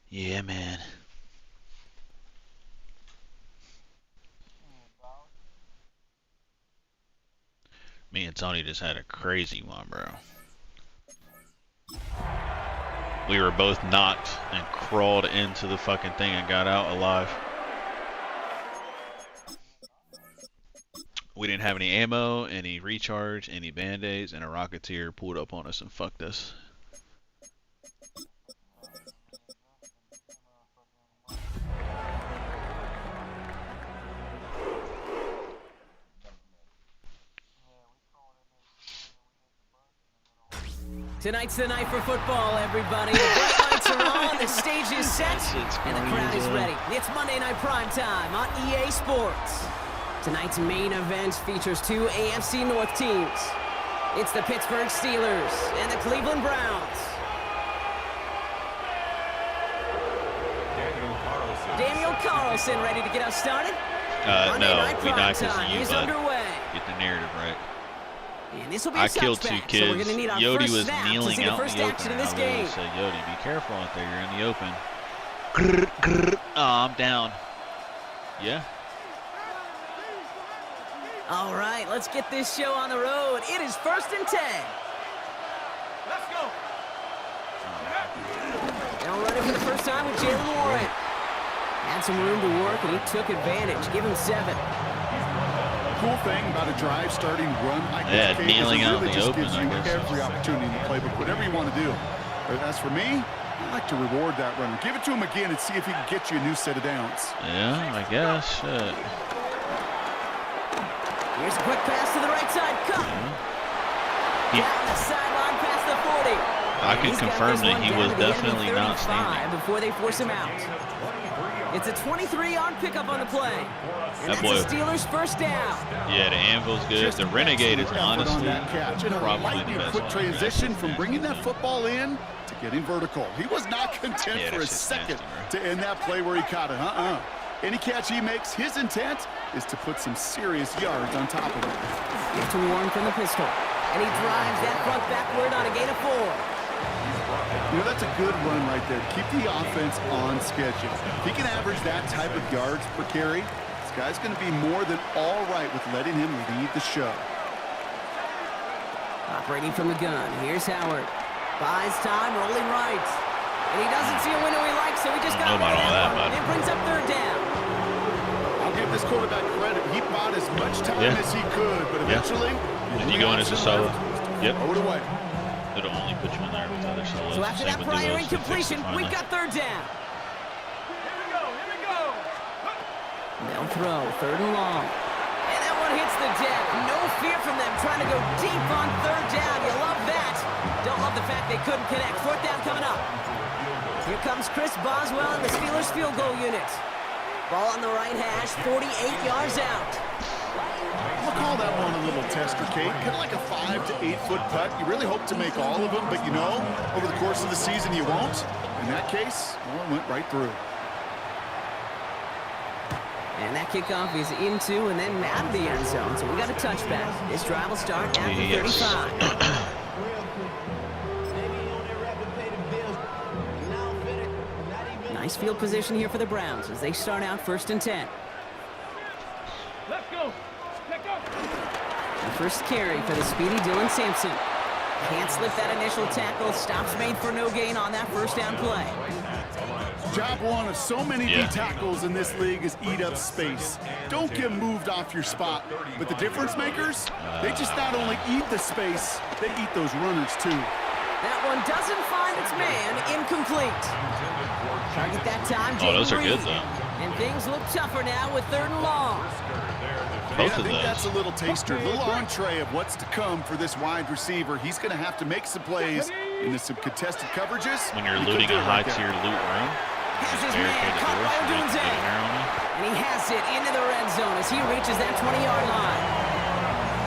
Yeah, man. Me and Tony just had a crazy one, bro. We were both knocked and crawled into the fucking thing and got out alive. We didn't have any ammo, any recharge, any band-aids, and a Rocketeer pulled up on us and fucked us. Tonight's the night for football, everybody. The bright lights are on, the stage is set, and the crowd is ready. It's Monday Night Prime Time on EA Sports. Tonight's main event features two AFC North teams. It's the Pittsburgh Steelers and the Cleveland Browns. Daniel Carlson ready to get us started? No, we not because Time you, is bud. underway. Get the narrative right. And this will be I a killed two touchback, kids. so we're going to need our Yodi first was snap to kneeling see the out first in the action open. of this I game. literally said, Yodi, be careful out there. You're in the open. Grr, grr. Oh, I'm down. Yeah. All right, let's get this show on the road. It is 1st and 10. Let's go. Now running for the first time with Jaylen Warren. Had some room to work, and he took advantage. Give him 7. Cool thing about a drive starting run like Yeah, this, Kate, kneeling is it out in really the just open, gives I you guess. every opportunity in the playbook, whatever you want to do. But as for me, I like to reward that runner. Give it to him again and see if he can get you a new set of downs. Yeah, I guess. Shit. Here's a quick pass to the right side. Cut. He- Down the sideline past the 40. I can He's got confirm this that one he down was to the definitely enemy not 35 standing. before they force him out. It's a 23-yard pickup on the play. And That that's boy- the Steelers' first down. Yeah, the Anvil's good. Just The Renegade is excellent effort honestly on that catch. And a probably lightning the best quick one. transition from bringing that football in to getting vertical. He was not content Yeah, for a that's just second nasty, to end that play where he caught it. Any catch he makes, his intent is to put some serious yards on top of it. Give to Warren from the pistol. And he drives that front backward on a gain of 4. You know, that's a good run right there. Keep the offense on schedule. If he can average that type of yards per carry, this guy's going to be more than all right with letting him lead the show. Operating from the gun, here's Howard. Buys time, rolling right. And he doesn't see a window he likes, so he just got I don't know about all that, bud. It brings up 3rd down. I'll give this quarterback credit. He bought as much time Yeah. as he could, but Yeah. eventually, If you go in as a solo, yep, throw it away. it'll only put you in there with other solos. So after Same that with prior duos. They fixed it incompletion, finally. we've got 3rd down. Here we go. They'll throw, 3rd and long. And that one hits the deck. No fear from them trying to go deep on 3rd down. You love that. Don't love the fact they couldn't connect. 4th down coming up. Here comes Chris Boswell and the Steelers field goal unit. Ball on the right hash, 48 yards out. We'll call that one a little tester, Kate. Kind of like a 5 to 8 foot putt. You really hope to make all of them, but you know, over the course of the season, you won't. In that case, well, it went right through. And that kickoff is into and then out of the end zone. So we got a touchback. This drive will start at the Yes. 35. Nice field position here for the Browns as they start out 1st and 10. Let's go. Let's go. The first carry for the speedy Dylan Sampson. Can't slip that initial tackle. Stops made for no gain on that 1st down play. Job one of so many Yeah. D tackles in this league is eat up space. Don't get moved off your spot. But the difference makers, they just not only eat the space, they eat those runners too. That one doesn't find its man. Incomplete. Target that time, Oh, those Jayden are good, Reed. though. And things look tougher now with 3rd and long. Both I of think that's a those. little taster, a little entree of what's to come for this wide receiver. He's going to have to make some plays into some contested coverages. When you're He looting could do a it right high-tier there. loot room, Has his barricade man the caught doors by so they can Odunze. get in there on you. And he has it into the red zone as he reaches that 20-yard line.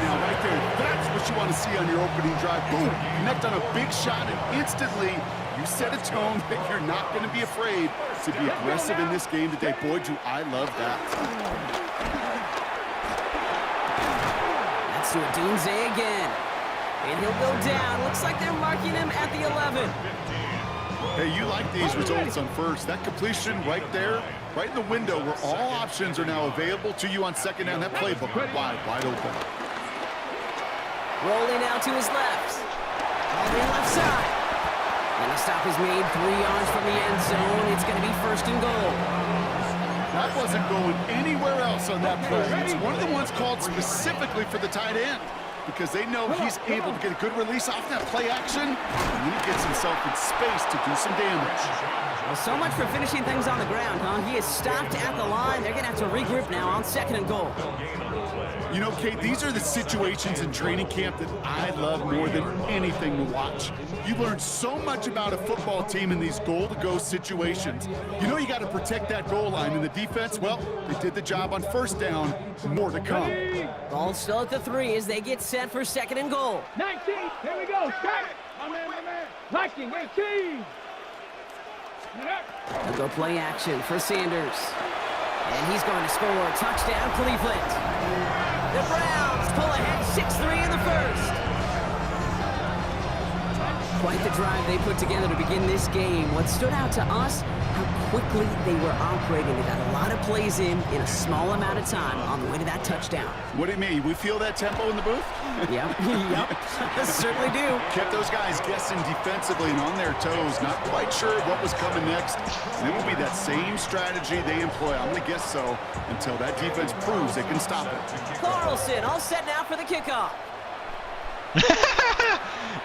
Now, right there, that's what you want to see on your opening drive. Boom, connect on a big shot, and instantly you set a tone that you're not going to be afraid to be aggressive in this game today. Boy, do I love that. That's to Odunze again. And he'll go down. Looks like they're marking him at the 11. Hey, you like these results on first. That completion right there, right in the window where all options are now available to you on second down. That playbook wide open. Rolling out to his left. On the left side. And the stop is made 3 yards from the end zone. It's going to be first and goal. That wasn't going anywhere else on that play. It's one of the ones called specifically for the tight end because they know he's able to get a good release off that play action, and then he gets himself in space to do some damage. Well, so much for finishing things on the ground, huh? He is stopped at the line. They're going to have to regroup now on second and goal. You know, Kate, these are the situations in training camp that I love more than anything to watch. You learn so much about a football team in these goal-to-go situations. You know you got to protect that goal line, and the defense, well, they did the job on first down. More to come. Ball still at the 3 as they get set for second and goal. 19, here we go, start it. My man. 19, 18. They'll go play action for Sanders. And he's going to score. Touchdown, Cleveland. The Browns pull ahead 6-3 in the first. Quite the drive they put together to begin this game. What stood out to us, how quickly they were operating. They got a lot of plays in a small amount of time on the way to that touchdown. What do you mean? We feel that tempo in the booth? Yep, certainly do. Kept those guys guessing defensively and on their toes, not quite sure what was coming next. And it will be that same strategy they employ, I'm going to guess so, until that defense proves they can stop it. Carlson all set now for the kickoff.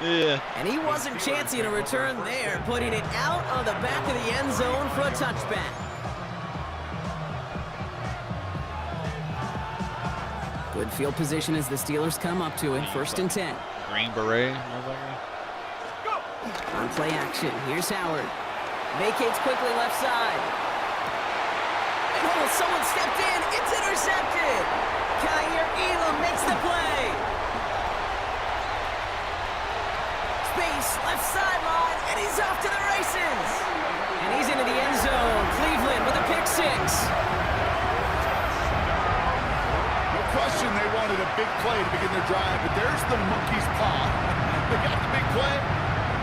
Yeah. And he wasn't chancing a return there, putting it out of the back of the end zone for a touchback. Good field position as the Steelers come up to it, first and 10. Green Beret. On play action, here's Howard. Vacates quickly left side. And someone stepped in, it's intercepted. Kaiir Elam makes the play. Space, left sideline, and he's off to the races. And he's into the end zone. Cleveland with a pick 6. No question they wanted a big play to begin their drive, but there's the monkey's paw. They got the big play,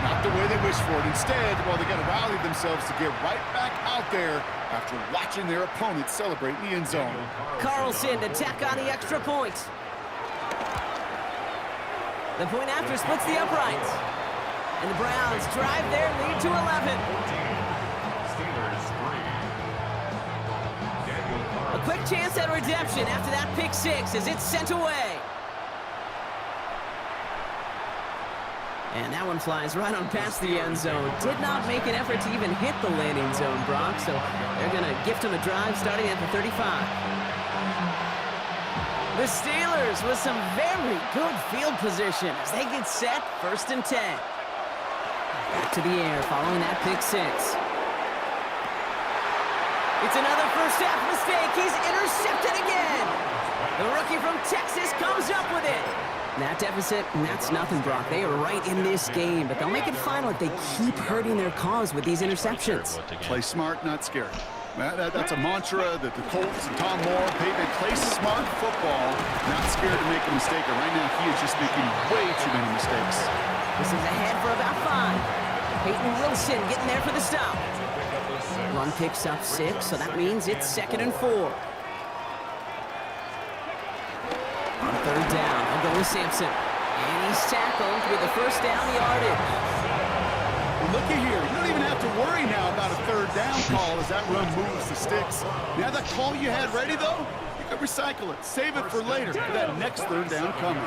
not the way they wished for it. Instead, well, they got to rally themselves to get right back out there after watching their opponent celebrate in the end zone. Carlson to tack on the extra point. The point after splits the uprights. And the Browns drive their lead to 11. A quick chance at redemption after that pick 6 as it's sent away. And that one flies right on past the end zone. Did not make an effort to even hit the landing zone, Brock, so they're going to gift him a drive starting at the 35. The Steelers with some very good field position as they get set, first and 10. Back to the air following that pick 6. It's another first half mistake. He's intercepted again. The rookie from Texas comes up with it. That deficit, that's nothing, Brock. They are right in this game, but they'll make it final if they keep hurting their cause with these interceptions. Play smart, not scared. That's a mantra that the Colts and Tom Moore, they play smart football, not scared to make a mistake. And right now, he is just making way too many mistakes. This is ahead for about 5. Peyton Wilson getting there for the stop. Run picks up 6, so that means it's second and 4. On third down, I'll go with Sampson. And he's tackled with the first down yardage. Looky here, you don't even have to worry now about a third down call as that run moves the sticks. Now that call you had ready, though, you can recycle it. Save it for later for that next third down coming.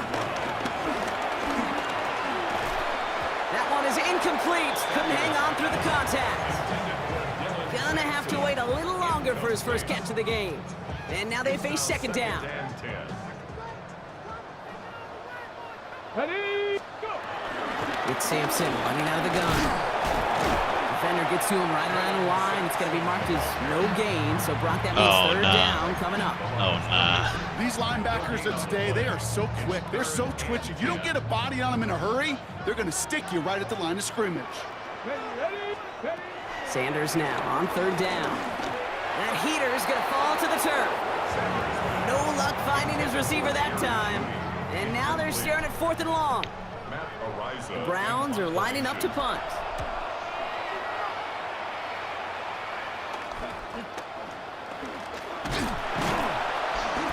That one is incomplete. Couldn't hang on through the contact. Gonna have to wait a little longer for his first catch of the game. And now they face second down. Ready, go! It's Sampson running out of the gun. Defender gets to him right around the line. It's going to be marked as no gain. So Brock, that means third down coming up. Oh, nah. These linebackers of today, they are so quick. They're so twitchy. If you don't get a body on them in a hurry, they're going to stick you right at the line of scrimmage. Ready. Sanders now on third down. That heater is going to fall to the turf. No luck finding his receiver that time. And now they're staring at fourth and long. The Browns are lining up to punt.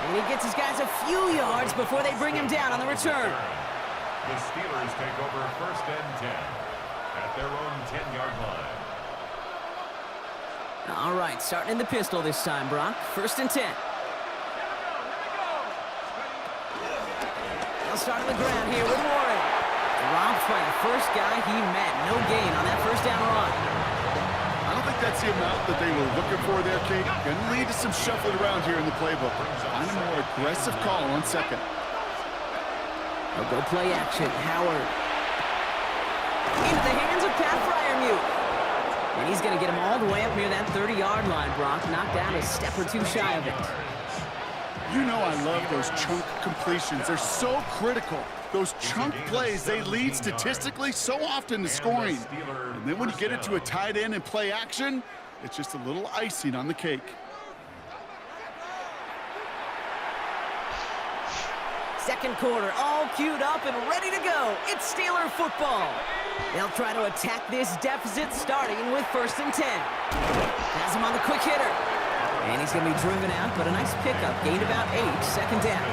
And he gets his guys a few yards before they bring him down on the return. The Steelers take over 1st and 10 at their own 10-yard line. All right, starting in the pistol this time, Brock. 1st and 10. They'll start on the ground here with Warren. Robbed by the first guy he met. No gain on that 1st down run. I don't think that's the amount that they were looking for there, Kate. Going to lead to some shuffling around here in the playbook. Find a more aggressive call on 2nd. They'll go play action. Howard. Into the hands of Pat Freiermuth. And he's going to get him all the way up near that 30-yard line, Brock. Knocked down a step or two shy of it. You know I love those chunk completions. They're so critical. Those chunk plays, they lead statistically so often to scoring. And then when you get it to a tight end and play action, it's just a little icing on the cake. Second quarter, all queued up and ready to go. It's Steeler football. They'll try to attack this deficit starting with 1st and 10. Has him on the quick hitter. And he's going to be driven out, but a nice pickup. Gained about 8, 2nd down.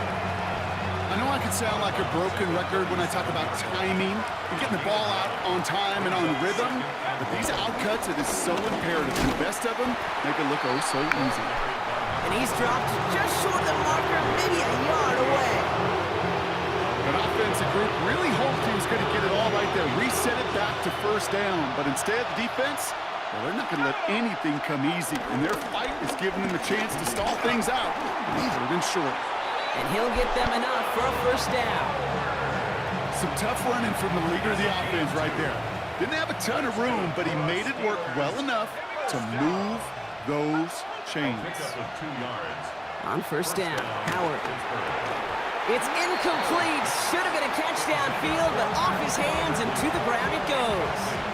I know I can sound like a broken record when I talk about timing and getting the ball out on time and on rhythm, but these outcuts, it is so imperative. And the best of them make it look oh so easy. And he's dropped just short of the marker, maybe a yard away. An offensive group really hoped he was going to get it all right there, reset it back to 1st down, but instead the defense, well, they're not going to let anything come easy, and their fight is giving them a chance to stall things out. Third and short. And he'll get them enough for a 1st down. Some tough running from the leader of the offense right there. Didn't have a ton of room, but he made it work well enough to move those chains. Pickup of 2 yards. On 1st down, Howard. It's incomplete. Should have been a catch downfield, but off his hands and to the ground it goes.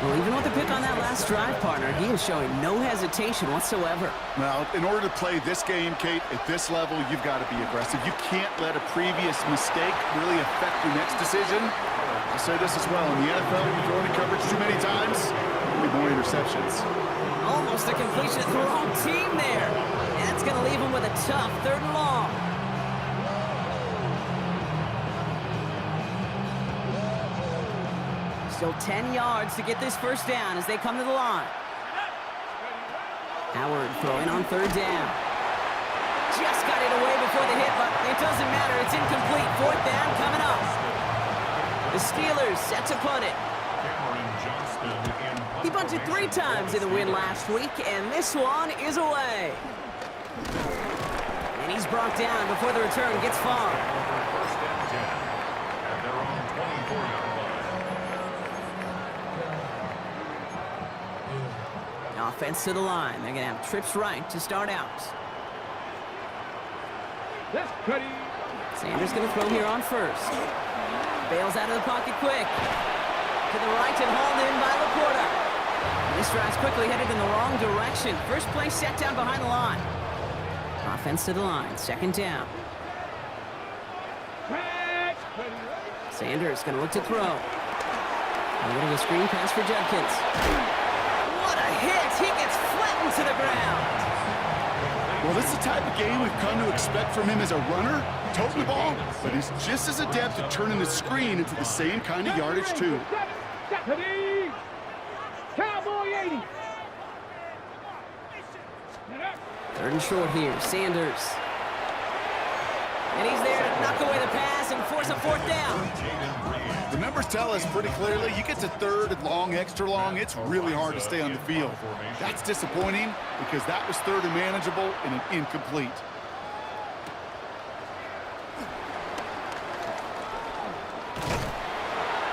Well, even with the pick on that last drive, partner, he is showing no hesitation whatsoever. Now, in order to play this game, Kate, at this level, you've got to be aggressive. You can't let a previous mistake really affect your next decision. I'll say this as well. In the NFL, you throw into coverage too many times, there'll be more interceptions. Almost a completion to the wrong team there. And that's going to leave him with a tough 3rd and long. Still 10 yards to get this 1st down as they come to the line. Howard throwing on 3rd down. Just got it away before the hit, but it doesn't matter. It's incomplete. 4th down coming up. The Steelers set to punt it. He punted 3 times in the win last week, and this one is away. And he's brought down before the return gets far. 1st and 10 at their own 24-yard line. Offense to the line. They're going to have trips right to start out. Let's cut it. Sanders going to throw here on 1st. Bails out of the pocket quick. To the right and hauled in by Laporta. This drive's quickly headed in the wrong direction. First play set down behind the line. Offense to the line. 2nd down. Sanders going to look to throw. A little screen pass for Judkins. What a hit! He gets flattened to the ground. Well, this is the type of game we've come to expect from him as a runner, toting the ball, but he's just as adept at turning the screen into the same kind of yardage, too. Cowboy 80. 3rd and short here, Sanders. And he's there to knock away the pass and force a 4th down. The numbers tell us pretty clearly, you get to 3rd and long, extra long, it's really hard to stay on the field. That's disappointing because that was 3rd and manageable and an incomplete.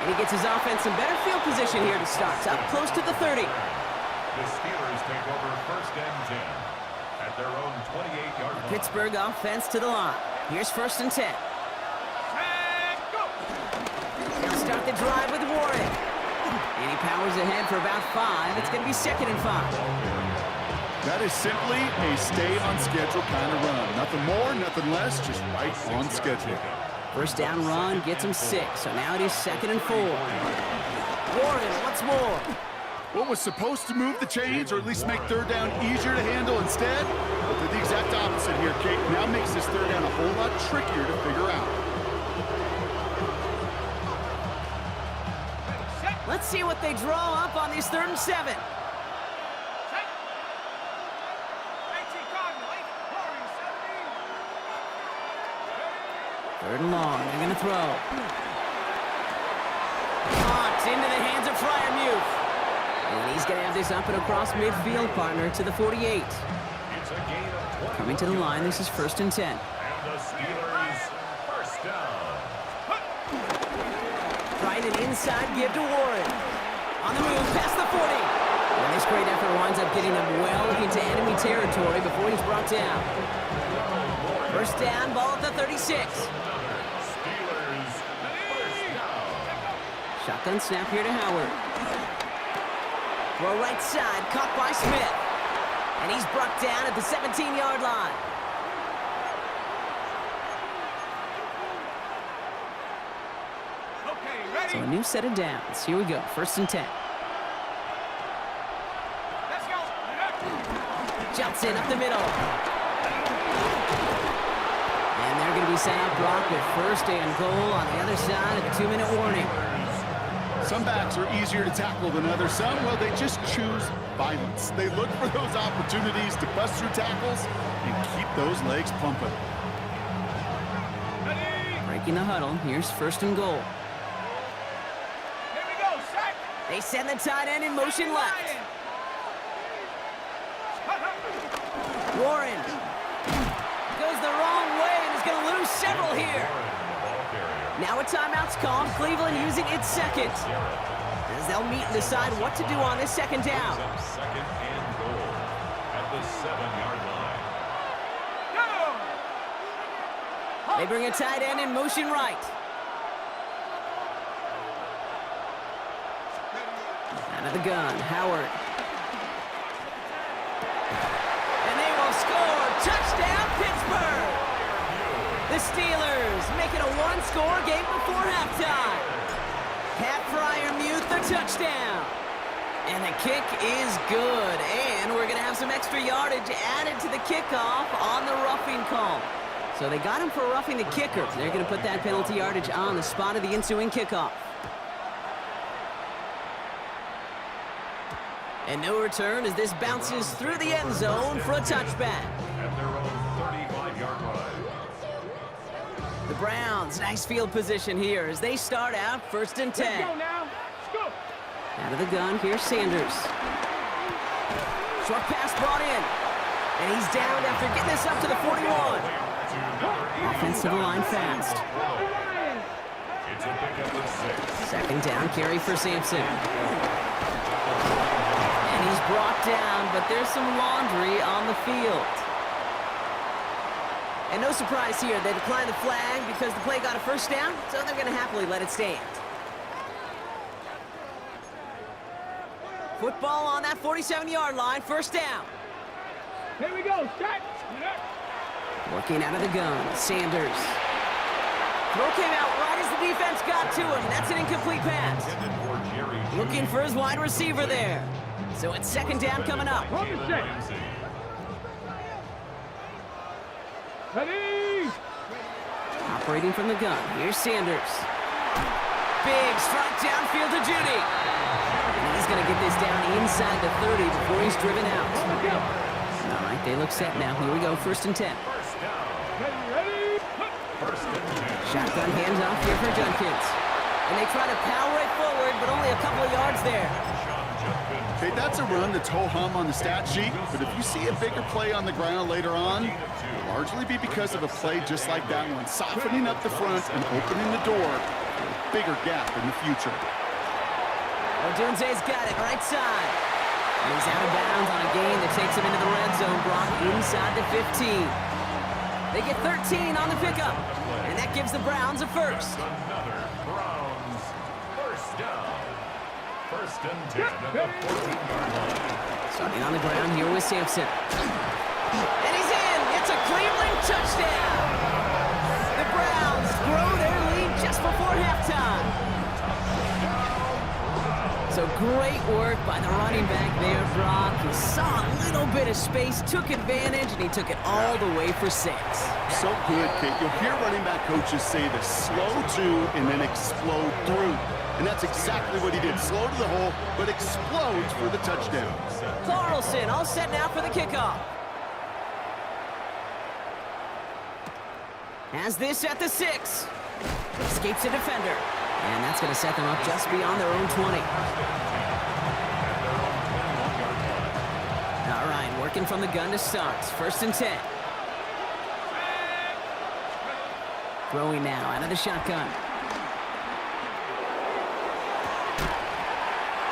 And he gets his offense in better field position here to start. Up close to the 30. The Steelers take over 1st and 10 at their own 28-yard line. Pittsburgh offense to the line. Here's 1st and 10. They'll start the drive with Warren. And he powers ahead for about 5. It's going to be 2nd and 5. That is simply a stay-on-schedule kind of run. Nothing more, nothing less, just right on schedule. First down run gets him 6, so now it is 2nd and 4. Warren once more. What was supposed to move the chains or at least make third down easier to handle instead? Well, did the exact opposite here, Kate. Now makes this third down a whole lot trickier to figure out. Let's see what they draw up on these 3rd and 7. Third and long, they're going to throw. Caught into the hands of Freiermuth. And he's going to have this up and across midfield, partner, to the 48. It's a gain of 20. Coming to the line, this is 1st and 10. And the Steelers first down. Trying an inside give to Warren. On the move, past the 40. And this great effort winds up getting him well into enemy territory before he's brought down. First down, ball at the 36. Shotgun snap here to Howard. Throw right side, caught by Smith. And he's brought down at the 17-yard line. So a new set of downs. Here we go, 1st and 10. Johnson up the middle. And they're going to be sent up block with 1st and goal on the other side of the 2-minute warning. Some backs are easier to tackle than others. Some, well, they just choose violence. They look for those opportunities to bust through tackles and keep those legs pumping. Breaking the huddle. Here's 1st and goal. They send the tight end in motion left. Warren goes the wrong way and is going to lose several here. Now a timeout's called. Cleveland using its 2nd. As they'll meet and decide what to do on this 2nd down. 2nd and goal at the 7-yard line. They bring a tight end in motion right. Out of the gun, Howard. And they will score. Touchdown, Pittsburgh! The Steelers make it a 1-score game before halftime. Pat Freiermuth, the touchdown. And the kick is good. And we're going to have some extra yardage added to the kickoff on the roughing call. So they got him for roughing the kicker. They're going to put that penalty yardage on the spot of the ensuing kickoff. And no return as this bounces through the end zone for a touchback. At their own 35-yard line. The Browns, nice field position here as they start out 1st and 10. Let's go now. Let's go. Out of the gun, here's Sanders. Short pass brought in. And he's down after getting this up to the 41. Offensive line fast. It's a pickup of 6. 2nd down carry for Sampson. And he's brought down, but there's some laundry on the field. And no surprise here, they declined the flag because the play got a 1st down, so they're going to happily let it stand. Football on that 47-yard line, 1st down. Here we go. Strike. Working out of the gun, Sanders. Throw came out right as the defense got to him. That's an incomplete pass. Looking for his wide receiver there. So it's 2nd down coming up. Ready. Operating from the gun, here's Sanders. Big strike downfield to Judy. And he's going to get this down inside the 30 before he's driven out. All right, they look set now. Here we go, 1st and 10. Ready. Shotgun handoff here for Junkins. And they try to power it forward, but only a couple of yards there. Okay, that's a run that's ho-hum on the stat sheet, but if you see a bigger play on the ground later on, it'll largely be because of a play just like that one, softening up the front and opening the door for a bigger gap in the future. Odunze's got it, right side. And he's out of bounds on a gain that takes him into the red zone, Brock, inside the 15. They get 13 on the pickup, and that gives the Browns a 1st. Another Browns 1st down. 1st and 10 at the 14-yard line. Starting on the ground here with Sampson. And he's in! It's a Cleveland touchdown! The Browns grow their So great work by the running back there, Brock. He saw a little bit of space, took advantage, and he took it all the way for 6. So good, Kate. You'll hear running back coaches say this: slow to and then explode through. And that's exactly what he did. Slow to the hole, but explodes for the touchdown. Carlson all set now for the kickoff. Has this at the 6. Escapes a defender. And that's going to set them up just beyond their own 20. All right, working from the gun to start. 1st and 10. Throwing now out of the shotgun.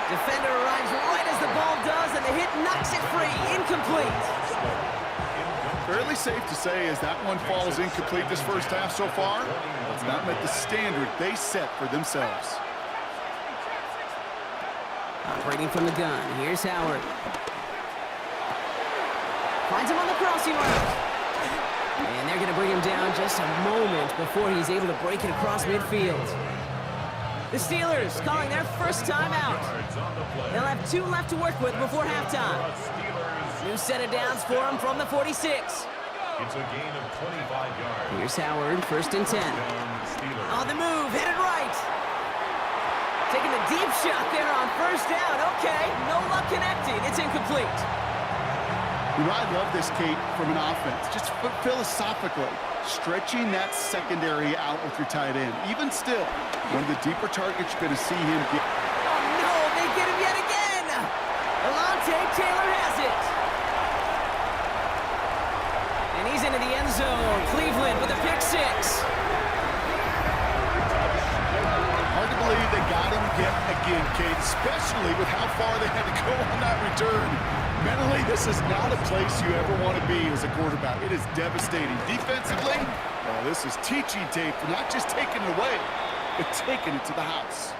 Defender arrives right as the ball does, and the hit knocks it free. Incomplete. Fairly safe to say as that one falls incomplete this first half so far, it's not met the standard they set for themselves. Operating from the gun, here's Howard. Finds him on the crossing route. And they're going to bring him down just a moment before he's able to break it across midfield. The Steelers calling their first time out. They'll have 2 left to work with before halftime. New set of downs for him from the 46. It's a gain of 25 yards. Here's Howard, 1st and 10. On the move, headed right. Taking the deep shot there on 1st down. Okay, no luck connecting. It's incomplete. You know, I love this, Kate, from an offense. Just philosophically, stretching that secondary out with your tight end. Even still, one of the deeper targets you're going to see him get. Oh, no, they get him yet again. Alontae Taylor has it. And he's into the end zone. Cleveland with a pick 6. Hard to believe they got him yet again, Kate, especially with how far they had to go on that return. Mentally, this is not a place you ever want to be as a quarterback. It is devastating. Defensively, well, this is teaching tape for not just taking it away, but taking it to the house.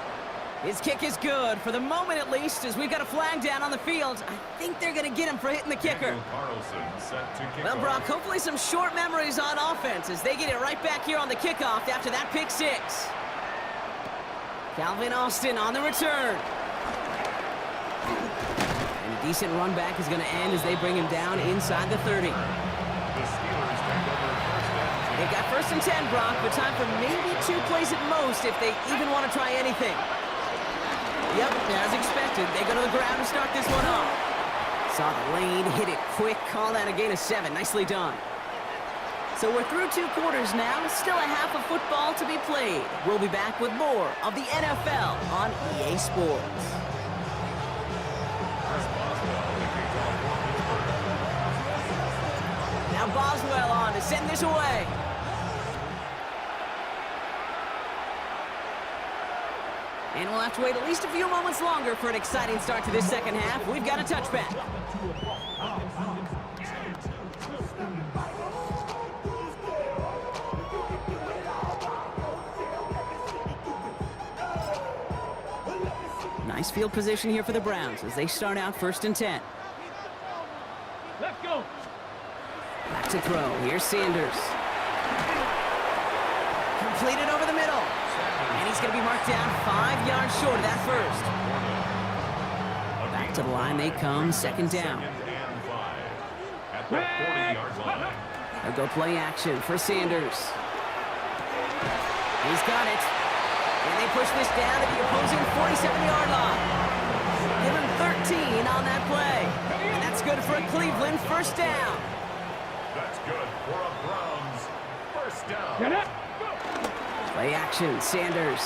His kick is good, for the moment at least, as we've got a flag down on the field. I think they're going to get him for hitting the kicker. Carlson set to kick Well, off. Brock, hopefully some short memories on offense as they get it right back here on the kickoff after that pick 6. Calvin Austin on the return. And a decent run back is going to end as they bring him down inside the 30. The Steelers take over 1st and 10. They've got 1st and 10, Brock, but time for maybe 2 plays at most if they even want to try anything. Yep, as expected, they go to the ground to start this one off. Saw the lane, hit it quick, call that a gain of 7. Nicely done. So we're through 2 quarters now, still a half of football to be played. We'll be back with more of the NFL on EA Sports. Now Boswell on to send this away. And we'll have to wait at least a few moments longer for an exciting start to this second half. We've got a touchback. Nice field position here for the Browns as they start out 1st and 10. Let's go. Back to throw. Here's Sanders. Completed over the middle. And he's going to be marked down 5 yards short of that first. Back to the line they come. 2nd down. 2nd and 5 at the 40-yard line. They'll go play action for Sanders. He's got it. And they push this down to the opposing 47-yard line. Give him 13 on that play. And that's good for a Cleveland 1st down. That's good for a Browns 1st down. Get up. Play action, Sanders.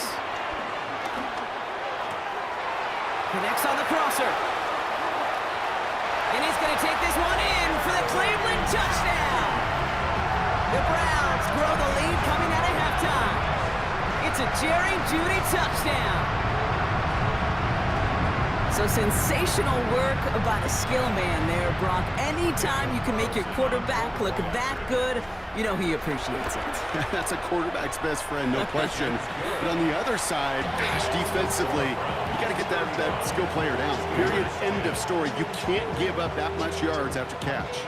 Connects on the crosser. And he's going to take this one in for the Cleveland touchdown. The Browns grow the lead coming out of halftime. It's a Jerry Jeudy touchdown. So sensational work by the skill man there, Brock. Anytime you can make your quarterback look that good, you know he appreciates it. That's a quarterback's best friend, no question. But on the other side, gosh, defensively, you got to get that skill player down. Period, end of story. You can't give up that much yards after catch.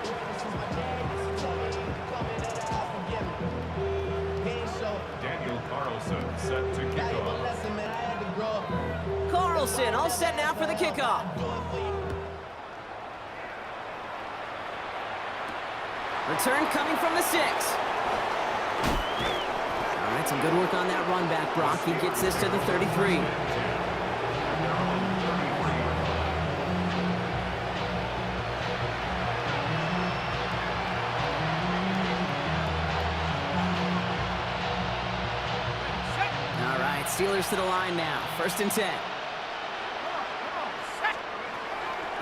Daniel Carlson set to kick off. Harrelson all set now for the kickoff. Return coming from the 6. All right, some good work on that run back, Brock. He gets this to the 33. All right, Steelers to the line now. 1st and 10.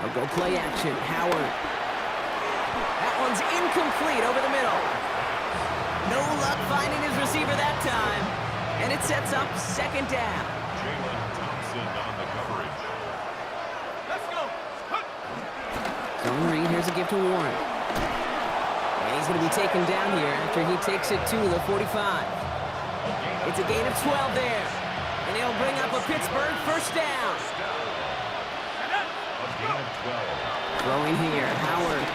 They'll go play action. Howard. That one's incomplete over the middle. No luck finding his receiver that time. And it sets up 2nd down. Jalen Thompson on the coverage. Let's go. Zone read, here's a give to Warren. And he's going to be taken down here after he takes it to the 45. It's a gain of 12 there. And he'll bring up a Pittsburgh 1st down. A gain of 12. Throwing here, Howard.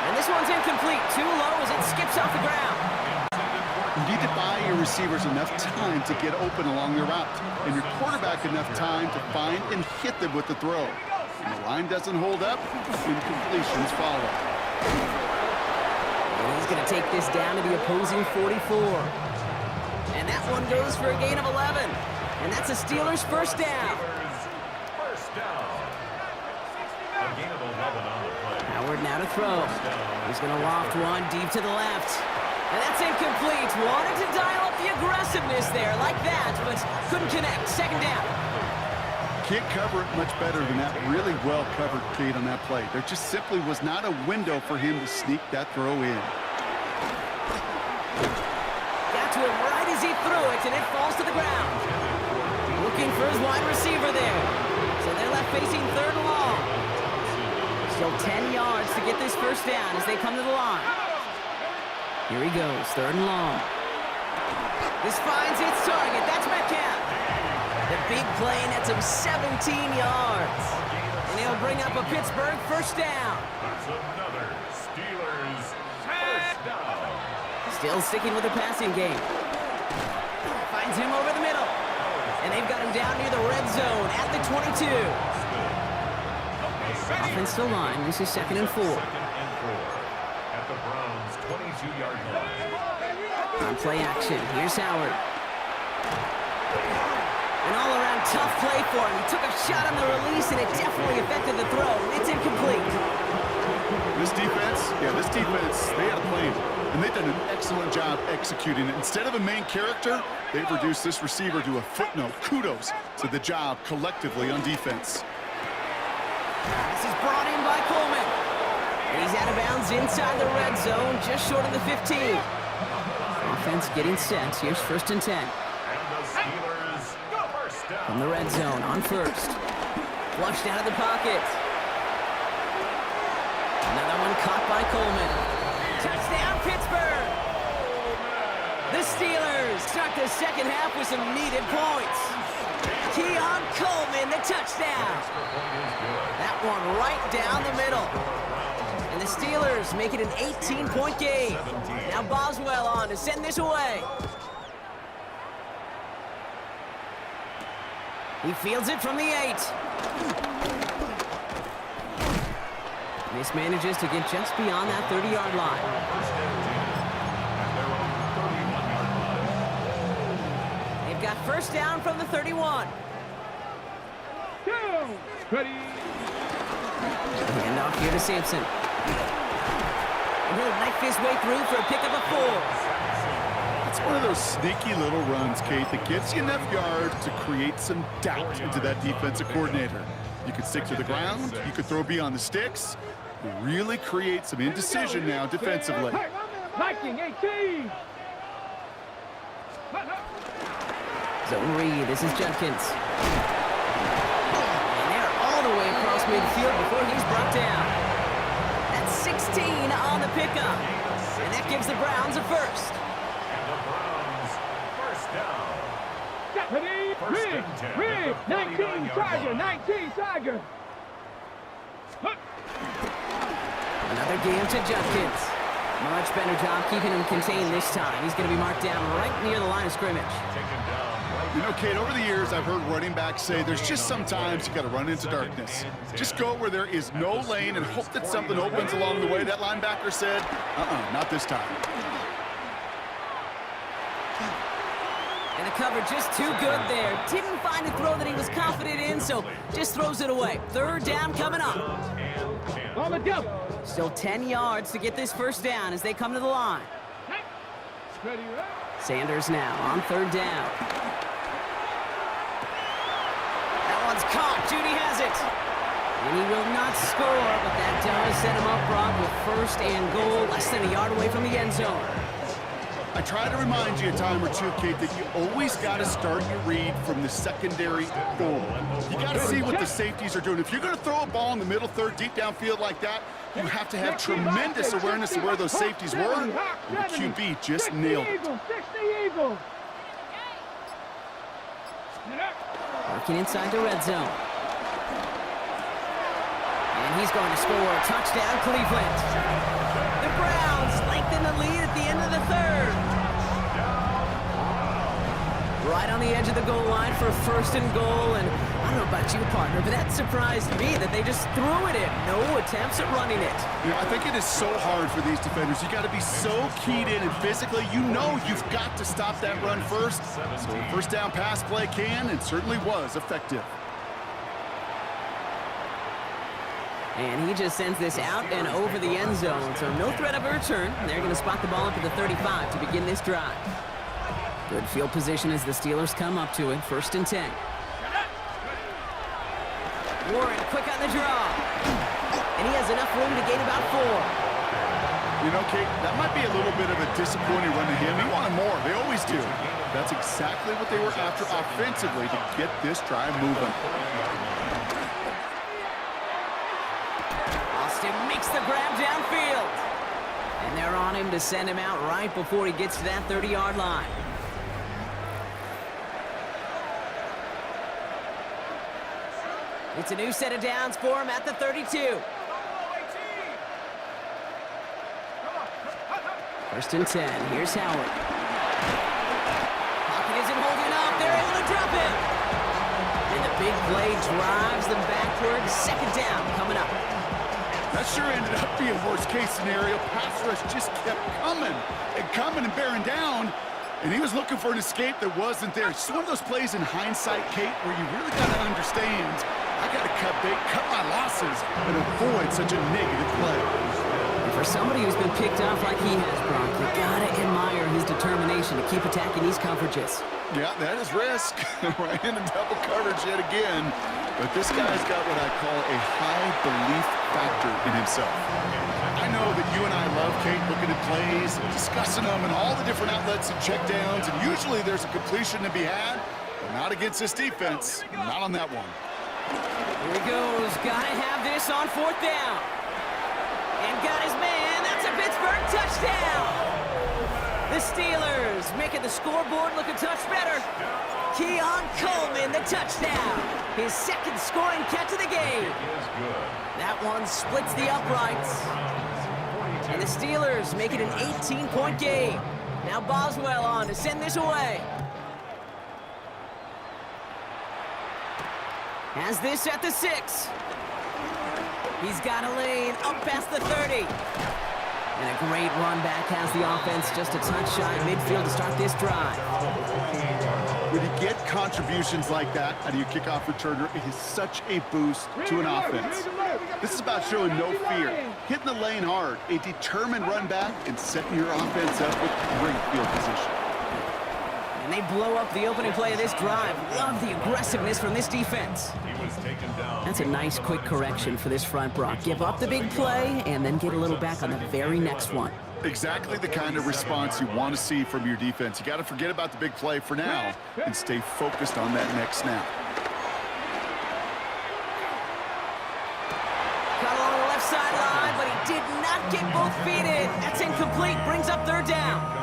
And this one's incomplete. Too low as it skips off the ground. You need to buy your receivers enough time to get open along their route, and your quarterback enough time to find and hit them with the throw. When the line doesn't hold up, incompletions follow. And he's going to take this down to the opposing 44. And that one goes for a gain of 11. And that's a Steelers 1st down. First down. A gain of 11 on the play. Howard now to throw. He's going to loft one deep to the left. And that's incomplete. Wanted to dial up the aggressiveness there like that, but couldn't connect. 2nd down. Can't cover it much better than that. Really well covered, Kate, on that play. There just simply was not a window for him to sneak that throw in. Got to him right as he threw it, and it falls to the ground. Looking for his wide receiver there. So they're left facing 3rd and long. Still 10 yards to get this 1st down as they come to the line. Here he goes, 3rd and long. This finds its target. That's Metcalf. The big play nets him 17 yards. And he'll bring up a Pittsburgh 1st down. That's another Steelers first down. Still sticking with the passing game. Finds him over the middle. And they've got him down near the red zone at the 22. Offense still line. This is 2nd and 4. 2nd and 4 at the Browns' 22-yard line. On play action, here's Howard. An all-around tough play for him. He took a shot on the release, and it definitely affected the throw. It's incomplete. This defense, they had a plan, and they've done an excellent job executing it. Instead of a main character, they've reduced this receiver to a footnote. Kudos to the job collectively on defense. This is brought in by Coleman. And he's out of bounds inside the red zone, just short of the 15. Offense getting set. Here's 1st and 10. And the Steelers first down. From the red zone on 1st. Flushed out of the pocket. Another one caught by Coleman. Touchdown, Pittsburgh! The Steelers start the 2nd half with some needed points. Keon Coleman, the touchdown. That one right down the middle. And the Steelers make it an 18-point game. Now Boswell on to send this away. He fields it from the 8. Manages to get just beyond that 30-yard line. They've got 1st down from the 31. Down. Ready. Hand off here to Sampson. And he'll knife his way through for a pickup of 4. It's one of those sneaky little runs, Kate, that gets you enough yards to create some doubt into that defensive coordinator. You could stick to the ground, you could throw beyond the sticks. You really create some indecision now defensively. Viking 18. Zone read, this is Judkins. And they're all the way across midfield before he's brought down. That's 16 on the pickup. And that gives the Browns a 1st. And the Browns first down. Ready. Rig. 19 Tiger. 19 Tiger. Another game to Judkins. Much better job keeping him contained this time. He's going to be marked down right near the line of scrimmage. Taken down right You know, Kate, over the years, I've heard running backs say there's just sometimes you got to run into darkness. Just go where there is no lane and hope that something opens along the way. That linebacker said, not this time. And the cover just too good there. Didn't find a throw that he was confident in, so just throws it away. Third down coming up. On the jump. Still 10 yards to get this first down as they come to the line. Ready, right? Sanders now on third down. That one's caught. Judy has it. And he will not score, but that does set him up, Brock, with first and goal, less than a yard away from the end zone. I try to remind you a time or two, Kate, that you always got to start your read from the secondary goal. You got to see what the safeties are doing. If you're going to throw a ball in the middle third, deep downfield like that, you have to have tremendous awareness of where those safeties were. And the QB just nailed it. 60 Eagles. Working inside the red zone. And he's going to score. Touchdown, Cleveland. The Browns lengthen the lead at the end of the third. Right on the edge of the goal line for first and goal. And I don't know about you, partner, but that surprised me that they just threw it in. No attempts at running it. You know, I think it is so hard for these defenders. You got to be so keyed in and physically, you know you've got to stop that run first. So a first down pass play can and certainly was effective. And he just sends this out and over the end zone. So no threat of a return. They're going to spot the ball up at the 35 to begin this drive. Good field position as the Steelers come up to it. First and 10. Warren quick on the draw. And he has enough room to gain about 4. You know, Kate, that might be a little bit of a disappointing run to him. He wanted more. They always do. That's exactly what they were after offensively to get this drive moving. Austin makes the grab downfield. And they're on him to send him out right before he gets to that 30-yard line. It's a new set of downs for him at the 32. First and 10. Here's Howard. Pocket isn't holding up. They're able to drop it. And the big play drives them backwards. Second down coming up. That sure ended up being worst-case scenario. Pass rush just kept coming and bearing down. And he was looking for an escape that wasn't there. It's just one of those plays in hindsight, Kate, where you really got to understand, I got to cut bait, cut my losses, and avoid such a negative play. And for somebody who's been picked off like he has, Brock, you got to admire his determination to keep attacking these coverages. Yeah, that is risk. Right into double coverage yet again. But this guy's got what I call a high belief factor in himself. I know that you and I love, Kate, looking at plays, discussing them, and all the different outlets and checkdowns, and usually there's a completion to be had, but not against this defense. Not on that one. Here he goes. Got to have this on fourth down. And got his man. That's a Pittsburgh touchdown. The Steelers making the scoreboard look a touch better. Keon Coleman, the touchdown. His second scoring catch of the game. That one splits the uprights. And the Steelers make it an 18-point game. Now Boswell on to send this away. Has this at the 6. He's got a lane up past the 30. And a great run back has the offense just a touch shy of midfield to start this drive. When you get contributions like that out of your kickoff returner, it is such a boost to an offense. This is about showing no fear, hitting the lane hard, a determined run back, and setting your offense up with great field position. And they blow up the opening play of this drive. Love the aggressiveness from this defense. That's a nice quick correction for this front, Brock. Give up the big play and then get a little back on the very next one. Exactly the kind of response you want to see from your defense. You got to forget about the big play for now and stay focused on that next snap. Cut along the left sideline, but he did not get both feet in. That's incomplete. Brings up third down.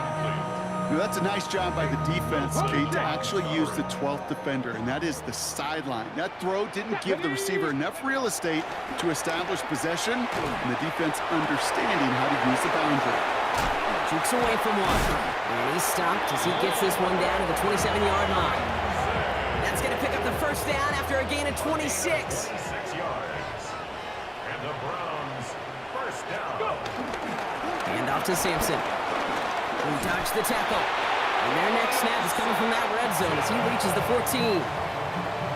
Now, that's a nice job by the defense, Kate, to actually use the 12th defender, and that is the sideline. That throw didn't give the receiver enough real estate to establish possession, and the defense understanding how to use the boundary. Jukes away from one. And he's stopped as he gets this one down to the 27-yard line. first down after a gain of 26. 6 yards. And the Browns, first down. Hand off to Sampson, who dodged the tackle. And their next snap is coming from that red zone as he reaches the 14.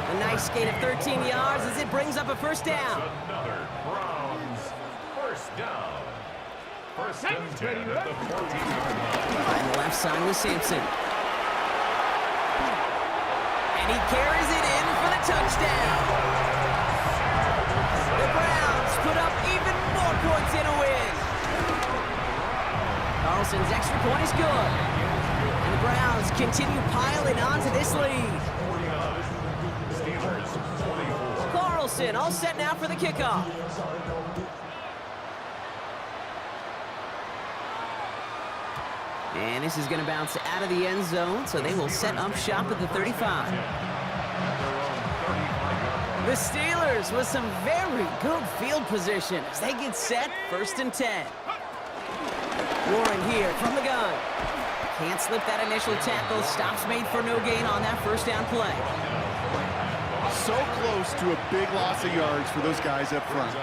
A nice gain of 13 yards as it brings up a first down. Another Browns, first down. First and 10 at the 14-yard line. On the left side with Sampson. And he carries it in for the touchdown. The Browns put up even more points in a win. Carlson's extra point is good. And the Browns continue piling on to this lead. Steelers, 44. Carlson all set now for the kickoff. And this is going to bounce out of the end zone, so they will set up shop at the 35. The Steelers with some very good field position as they get set, first and 10. Warren here from the gun. Can't slip that initial tackle. Stops made for no gain on that first down play. So close to a big loss of yards for those guys up front.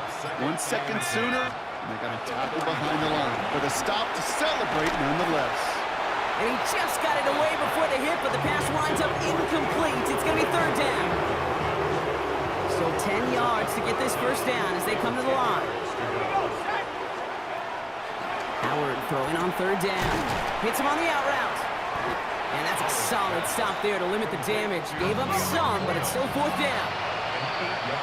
1 second sooner, and they got a tackle behind the line. But a stop to celebrate nonetheless. And he just got it away before the hit, but the pass winds up incomplete. It's going to be third down. So 10 yards to get this first down as they come to the line. Howard throwing on third down. Hits him on the out route. And that's a solid stop there to limit the damage. Gave up some, but it's still fourth down.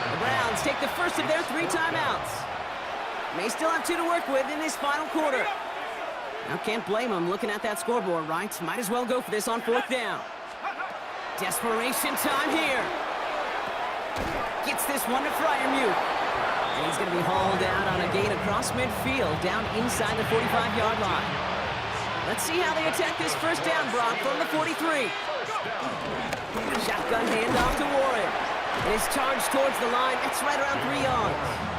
The Browns take the first of their 3 timeouts. May still have 2 to work with in this final quarter. Now can't blame them looking at that scoreboard, right? Might as well go for this on fourth down. Desperation time here. Gets this one to Freiermuth. And he's going to be hauled out on a gain across midfield, down inside the 45-yard line. Let's see how they attack this first down, Brock, from the 43. Shotgun handoff to Warren. And his charge towards the line, it's right around 3 yards.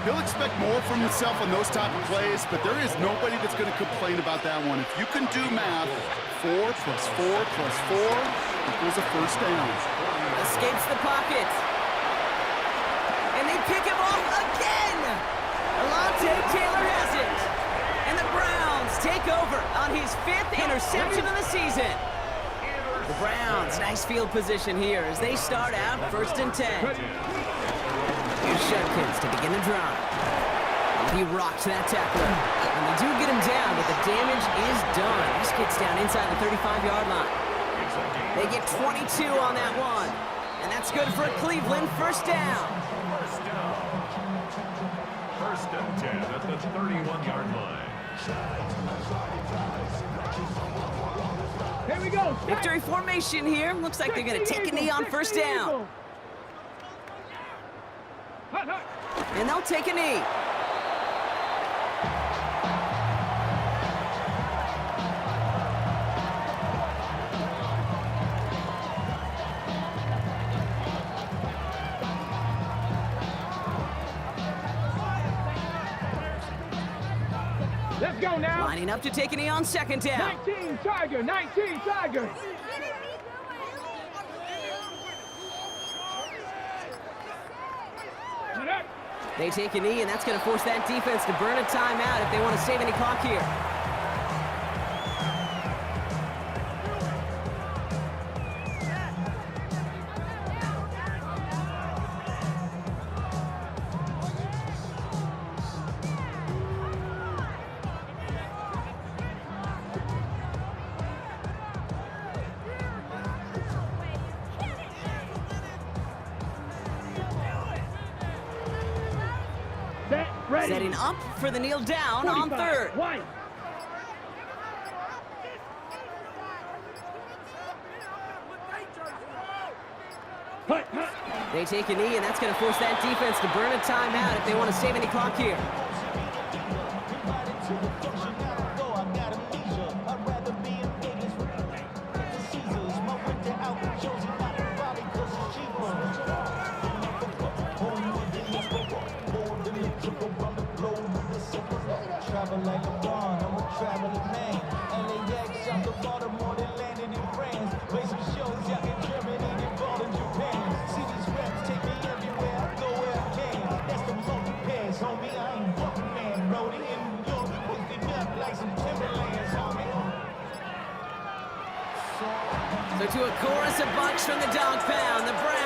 He'll expect more from himself on those type of plays, but there is nobody that's going to complain about that one. If you can do math, 4 plus 4 plus 4 equals a first down. Escapes the pocket. And they pick him off again. Alontae Taylor has it. And the Browns take over on his 5th interception of the season. The Browns, nice field position here as they start out first and 10. Here's Judkins to begin the drive. He rocks that tackler. And they do get him down, but the damage is done. This gets down inside the 35-yard line. They get 22 on that one. And that's good for a Cleveland first down. First and 10 at the 31-yard line. Here we go. Victory formation here. Looks like they're going to take a knee on first down. And they'll take a knee. Let's go now. Lining up to take a knee on second down. 19 Tiger, 19 Tiger. They take a knee, and that's going to force that defense to burn a timeout if they want to save any clock here. Ready. Setting up for the kneel down on third. One. They take a knee, and that's going to force that defense to burn a timeout if they want to save any clock here. Travel like a bond, I'm a traveling man. LAX, out to Baltimore, then landed in France. Play some shows out in Germany, then ball in Japan. know the end of yours twisted up like some Timberlands, homie. So to a chorus of bucks from the dog pound, the Browns.